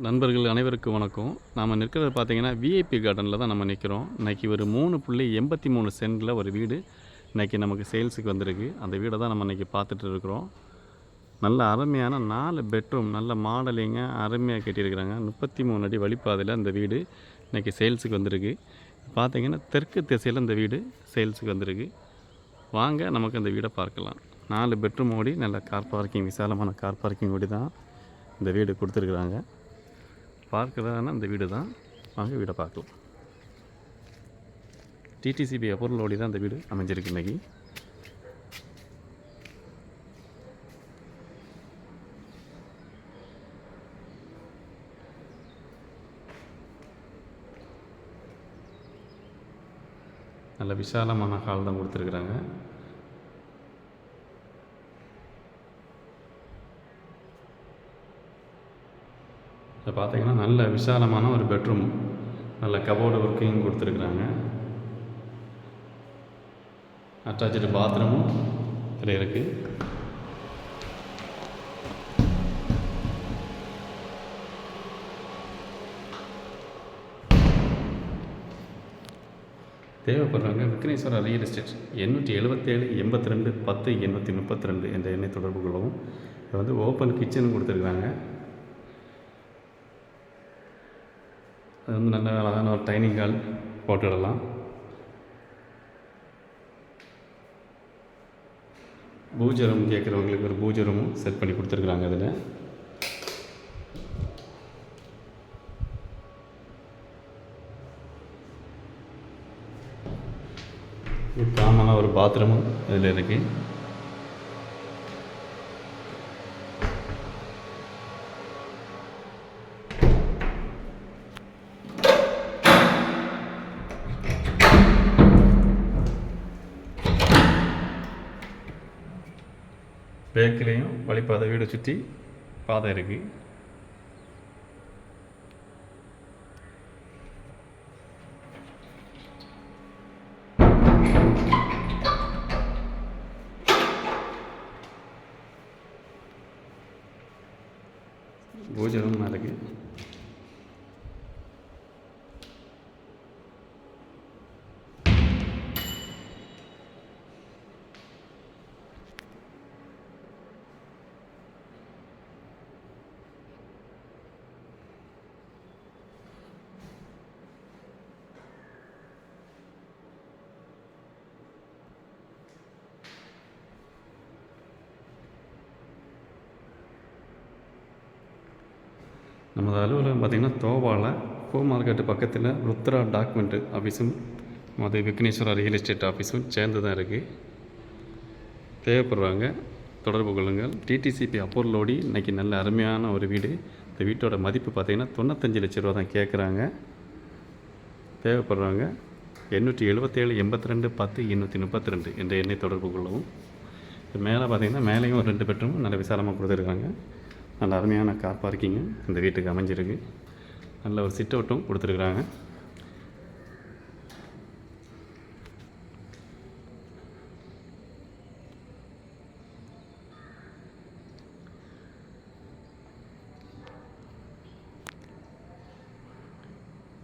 நண்பர்கள் அனைவருக்கும் வணக்கம். நாம நிற்கிறது பார்த்தீங்கன்னா, விஐபி கார்டனில தான் நம்ம நிற்கிறோம். இன்னைக்கு ஒரு 3.83 சென்ட்ல ஒரு வீடு இன்னைக்கு நமக்கு சேல்ஸுக்கு வந்திருக்கு. அந்த வீடை தான் நம்ம இன்னைக்கு பார்த்துட்டு இருக்கிறோம். நல்ல அருமையான 4 பெட்ரூம், நல்ல மாடலிங்காக அருமையாக கட்டியிருக்கிறாங்க. 33 அடி வழிப்பாதையில் அந்த வீடு இன்னைக்கு சேல்ஸுக்கு வந்திருக்கு. பார்த்தீங்கன்னா, தெற்கு திசையில் இந்த வீடு சேல்ஸுக்கு வந்திருக்கு. வாங்க நமக்கு அந்த வீடை பார்க்கலாம். 4 பெட்ரூம் ஓடி நல்ல கார் பார்க்கிங், விசாலமான கார் பார்க்கிங் ஓடி தான் இந்த வீடு கொடுத்துருக்குறாங்க. பார்க்குறதான இந்த வீடு தான். வாங்க வீடை பார்க்கலாம். டிடிசிபி அப்ரூவலோடி தான் இந்த வீடு அமைஞ்சிருக்கு இன்றைக்கி. நல்ல விசாலமான ஹால் தான் கொடுத்துருக்குறாங்க. இதை பார்த்தீங்கன்னா நல்ல விசாலமான ஒரு பெட்ரூம், நல்ல கபோர்டு ஒர்க்கிங் கொடுத்துருக்குறாங்க. அட்டாச்சு பாத்ரூமும் இதில் இருக்குது. தேவைப்படுறவங்க விக்னேஸ்வரா ரியல் எஸ்டேட் 877 82 10 832 என்ற எண்ணை தொடர்பு கொள்ளவும். இது வந்து ஓப்பன் கிச்சனும் கொடுத்துருக்குறாங்க. அது வந்து நல்ல அழகான ஒரு டைனிங் ஹால் போட்டுடலாம். பூஜை ரூம் கேட்குறவங்களுக்கு ஒரு பூஜை ரூமும் செட் பண்ணி கொடுத்துருக்குறாங்க. அதில் காமனாக ஒரு பாத்ரூமும் இதில் இருக்குது. பேக்கிலையும் வழிபாதை, வீடு சுற்றி பாதை இருக்குது. பூஜை ரூம் இருக்குது. நமது அலுவலகம் பார்த்திங்கன்னா தோவாவில் பூ மார்க்கெட்டு பக்கத்தில் ருத்ரா டாக்குமெண்ட்டு ஆஃபீஸும் அது விக்னேஸ்வரா ரியல் எஸ்டேட் ஆஃபீஸும் சேர்ந்து தான் இருக்குது. தேவைப்படுறாங்க தொடர்பு கொள்ளுங்கள். டிடிசிபி அப்ரூவலோடி இன்றைக்கி நல்ல அருமையான ஒரு வீடு. இந்த வீட்டோட மதிப்பு பார்த்திங்கன்னா 95 லட்ச ரூபா தான் கேட்குறாங்க. தேவைப்படுறாங்க 877 82 10 832 என்ற எண்ணை தொடர்பு கொள்ளவும். மேலே பார்த்திங்கன்னா மேலேயும் ஒரு 2 பெட்ரூம் நல்ல விசாலமாக கொடுத்துருக்காங்க. நல்ல அருமையான கார் பார்க்கிங்கு இந்த வீட்டுக்கு அமைஞ்சிருக்கு. நல்ல ஒரு சிட் அவுட்டும் கொடுத்துருக்குறாங்க.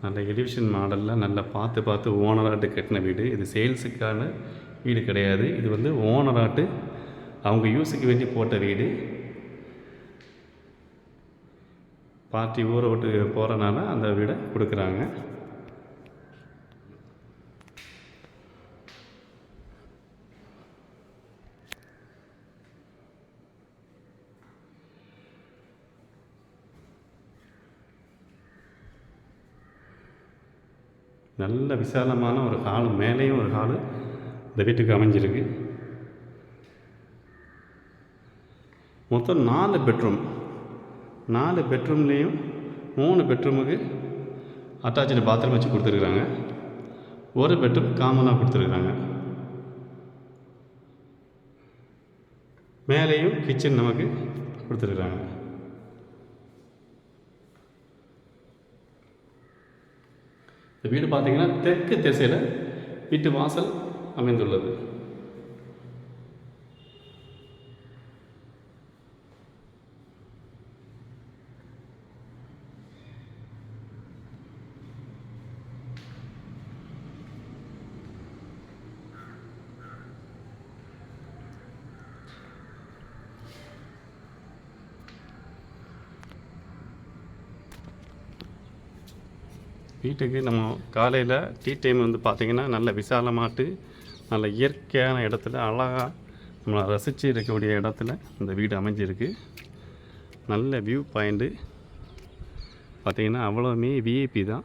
நல்ல எடிஷன் மாடலில் நல்லா பார்த்து ஓனராட்டு கட்டின வீடு. இது சேல்ஸுக்கான வீடு கிடையாது. இது வந்து ஓனராட்டு அவங்க யூஸுக்கு வேண்டி போட்ட வீடு. பார்ட்டி ஊரை விட்டு போகிறனால அந்த வீடை கொடுக்குறாங்க. நல்ல விசாலமான ஒரு ஹாலு, மேலேயும் ஒரு ஹாலு இந்த வீட்டுக்கு அமைஞ்சிருக்கு. மொத்தம் 4 பெட்ரூம். 4 பெட்ரூம்லேயும் 3 பெட்ரூமுக்கு அட்டாச்சு பாத்ரூம் வச்சு கொடுத்துருக்குறாங்க. ஒரு பெட்ரூம் காமனாக கொடுத்துருக்குறாங்க. மேலேயும் கிச்சன் நமக்கு கொடுத்துருக்குறாங்க. இந்த வீடு பார்த்திங்கன்னா தெற்கு திசையில் வீட்டு வாசல் அமைந்துள்ளது. வீட்டுக்கு நம்ம காலையில் டீ டைம் வந்து பார்த்திங்கன்னா நல்ல விசாலமாட்டு நல்ல இயற்கையான இடத்துல அழகாக நம்மளை ரசித்து இருக்கக்கூடிய இடத்துல இந்த வீடு அமைஞ்சிருக்கு. நல்ல வியூ பாயிண்ட்டு பார்த்திங்கன்னா அவ்வளோவுமே விஐபி தான்.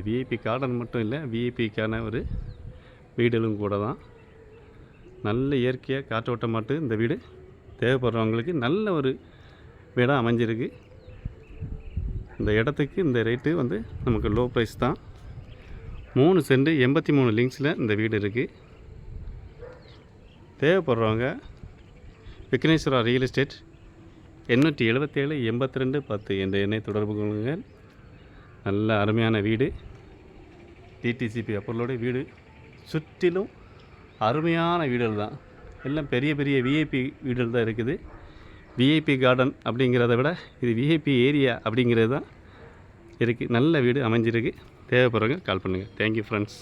விஐபி கார்டன் மட்டும் இல்லை, விஐபிக்கான ஒரு வீடுகளும் கூட தான். நல்ல இயற்கையாக காற்றோட்டமாட்டு இந்த வீடு தேவைப்படுறவங்களுக்கு நல்ல ஒரு வீடாக அமைஞ்சிருக்கு. இந்த இடத்துக்கு இந்த ரேட்டு வந்து நமக்கு லோ ப்ரைஸ் தான். 3 சென்ட் 83 லிங்க்ஸில் இந்த வீடு இருக்குது. தேவைப்படுறவங்க விக்னேஸ்வரா ரியல் எஸ்டேட் 877 82 10 என்ற எண்ணை தொடர்பு கொள்ளுங்கள். நல்ல அருமையான வீடு, டிடிசிபி அப்போலோட வீடு, சுற்றிலும் அருமையான வீடுகள் தான். எல்லாம் பெரிய பெரிய விஐபி வீடுகள் தான் இருக்குது. விஐபி கார்டன் அப்படிங்கிறத விட இது விஐபி ஏரியா அப்படிங்கிறது தான் இருக்குது. நல்ல வீடு அமைஞ்சிருக்கு. தேவைப்படுறவங்க கால் பண்ணுங்கள். Thank you friends.